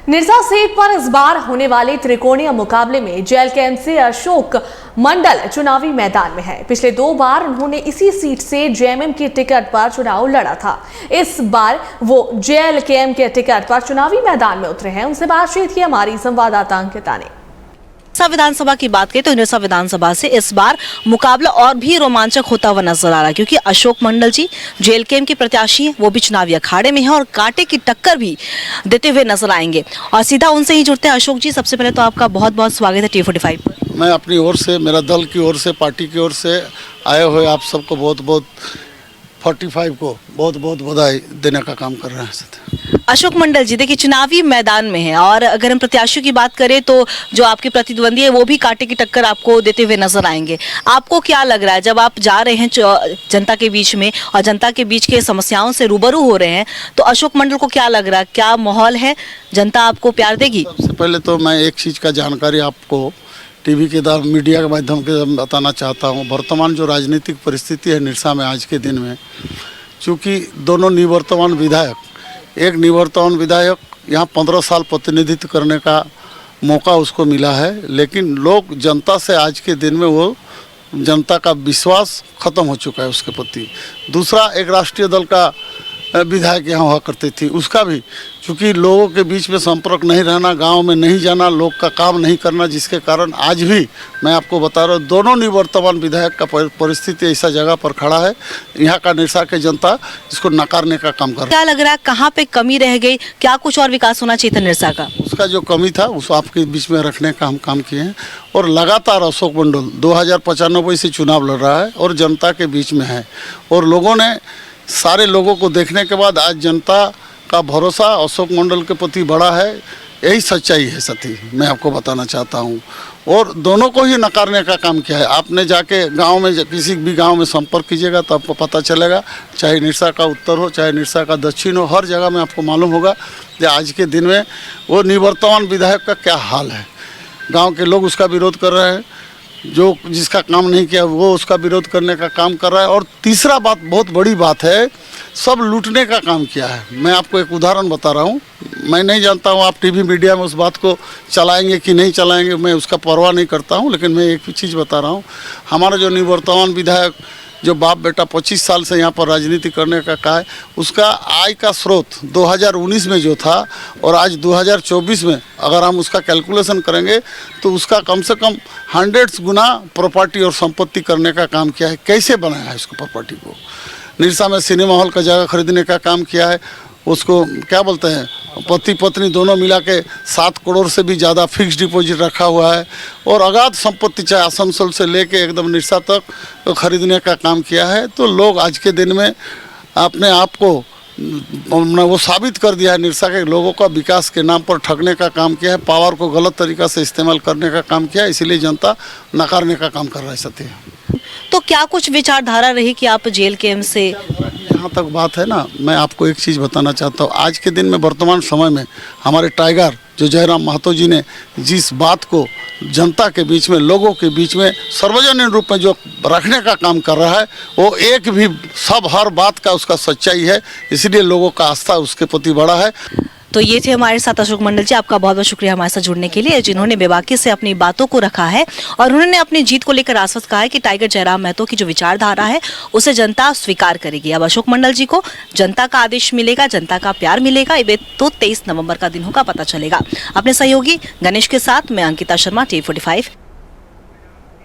Nirsa seat पर इस बार होने वाले त्रिकोणीय मुकाबले में जेएलकेएम से अशोक मंडल चुनावी मैदान में है। पिछले 2 बार उन्होंने इसी सीट से जेएमएम की टिकट पर चुनाव लड़ा था। इस बार वो जेएलकेएम के टिकट पर चुनावी मैदान में उतरे हैं। उनसे बातचीत की हमारी संवाददाता अंकिता ने। निरसा विधानसभा की बात करें तो निरसा विधानसभा से इस बार मुकाबला और भी रोमांचक होता हुआ नजर आ रहा है, क्योंकि अशोक मंडल जी जेएलकेएम के प्रत्याशी हैं, वो भी चुनावी अखाड़े में हैं और कांटे की टक्कर भी देते हुए नजर आएंगे। और सीधा उनसे ही जुड़ते हैं। अशोक जी, सबसे पहले तो आपका बहुत बहुत स्वागत है T45 पर। मैं अपनी ओर से, मेरा दल की ओर से, पार्टी की ओर से आए हुए आप सबको बहुत बहुत 45 को बहुत बहुत बधाई देने का काम कर रहे हैं। अशोक मंडल जी, देखिए चुनावी मैदान में है और अगर हम प्रत्याशियों की बात करें तो जो आपके प्रतिद्वंदी है वो भी कांटे की टक्कर आपको देते हुए नजर आएंगे। आपको क्या लग रहा है जब आप जा रहे हैं जनता के बीच में और जनता के बीच के समस्याओं से रूबरू हो रहे हैं, तो अशोक मंडल को क्या लग रहा है, क्या माहौल है, जनता आपको प्यार देगी? सबसे पहले तो मैं एक चीज़ का जानकारी आपको टीवी के द्वारा, मीडिया के माध्यम से बताना चाहता हूँ। वर्तमान जो राजनीतिक परिस्थिति है निरसा में आज के दिन में, चूँकि दोनों निवर्तमान विधायक, एक निवर्तमान विधायक यहाँ 15 साल प्रतिनिधित्व करने का मौका उसको मिला है, लेकिन लोग जनता से आज के दिन में वो जनता का विश्वास खत्म हो चुका है उसके प्रति। दूसरा, एक राष्ट्रीय दल का विधायक यहाँ हुआ करती थी, उसका भी चूँकि लोगों के बीच में संपर्क नहीं रहना, गांव में नहीं जाना, लोग का काम नहीं करना, जिसके कारण आज भी मैं आपको बता रहा हूँ दोनों निवर्तमान विधायक का परिस्थिति ऐसा जगह पर खड़ा है। यहाँ का निरसा के जनता इसको नकारने का काम कर रहा है। क्या लग रहा है कहाँ पे कमी रह गई, क्या कुछ और विकास होना चाहिए था निरसा का? उसका जो कमी था उस आपके बीच में रखने का हम काम किए हैं। और लगातार अशोक मंडल 2095 से चुनाव लड़ रहा है और जनता के बीच में है, और लोगों ने, सारे लोगों को देखने के बाद आज जनता का भरोसा अशोक मंडल के प्रति बड़ा है। यही सच्चाई है साथी, मैं आपको बताना चाहता हूँ। और दोनों को ही नकारने का काम किया है। आपने जाके गांव में, किसी भी गांव में संपर्क कीजिएगा तो आपको पता चलेगा, चाहे निरसा का उत्तर हो, चाहे निरसा का दक्षिण हो, हर जगह में आपको मालूम होगा कि आज के दिन में वो निवर्तमान विधायक का क्या हाल है। गाँव के लोग उसका विरोध कर रहे हैं, जो जिसका काम नहीं किया वो उसका विरोध करने का काम कर रहा है। और तीसरा बात, बहुत बड़ी बात है, सब लूटने का काम किया है। मैं आपको एक उदाहरण बता रहा हूँ। मैं नहीं जानता हूँ आप टीवी मीडिया में उस बात को चलाएंगे कि नहीं चलाएंगे, मैं उसका परवाह नहीं करता हूँ, लेकिन मैं एक चीज़ बता रहा हूँ। हमारा जो निवर्तमान विधायक, जो बाप बेटा 25 साल से यहाँ पर राजनीति करने का है, उसका आय का स्रोत 2019 में जो था और आज 2024 में अगर हम उसका कैलकुलेशन करेंगे तो उसका कम से कम 100 गुना प्रॉपर्टी और संपत्ति करने का काम किया है। कैसे बनाया है उसको प्रॉपर्टी को? निरसा में सिनेमा हॉल का जगह खरीदने का काम किया है। उसको क्या बोलते हैं, पति पत्नी दोनों मिला के 7 करोड़ से भी ज़्यादा फिक्स डिपॉजिट रखा हुआ है। और अगाध संपत्ति, चाहे आसनसोल से लेके एकदम निरसा तक तो खरीदने का काम किया है। तो लोग आज के दिन में अपने आप को वो साबित कर दिया है, निरसा के लोगों का विकास के नाम पर ठगने का काम किया है, पावर को गलत तरीक़ा से इस्तेमाल करने का काम किया है। इसीलिए जनता नकारने का काम कर रहा है सत्य। तो क्या कुछ विचारधारा रही कि आप जेएलकेएम से? यहाँ तक बात है ना, मैं आपको एक चीज़ बताना चाहता हूँ। आज के दिन में, वर्तमान समय में, हमारे टाइगर जो जयराम महतो जी ने जिस बात को जनता के बीच में, लोगों के बीच में सार्वजनिक रूप में जो रखने का काम कर रहा है, वो एक भी, सब हर बात का उसका सच्चाई है। इसलिए लोगों का आस्था उसके प्रति बड़ा है। तो ये थे हमारे साथ अशोक मंडल जी। आपका बहुत बहुत शुक्रिया हमारे साथ जुड़ने के लिए, जिन्होंने बेबाकी से अपनी बातों को रखा है और उन्होंने अपनी जीत को लेकर आश्वस्त कहा है कि टाइगर जयराम महतो की जो विचारधारा है उसे जनता स्वीकार करेगी। अब अशोक मंडल जी को जनता का आदेश मिलेगा, जनता का प्यार मिलेगा, ये तो 23 नवंबर का दिन होगा, पता चलेगा। अपने सहयोगी गणेश के साथ मैं अंकिता शर्मा, T45।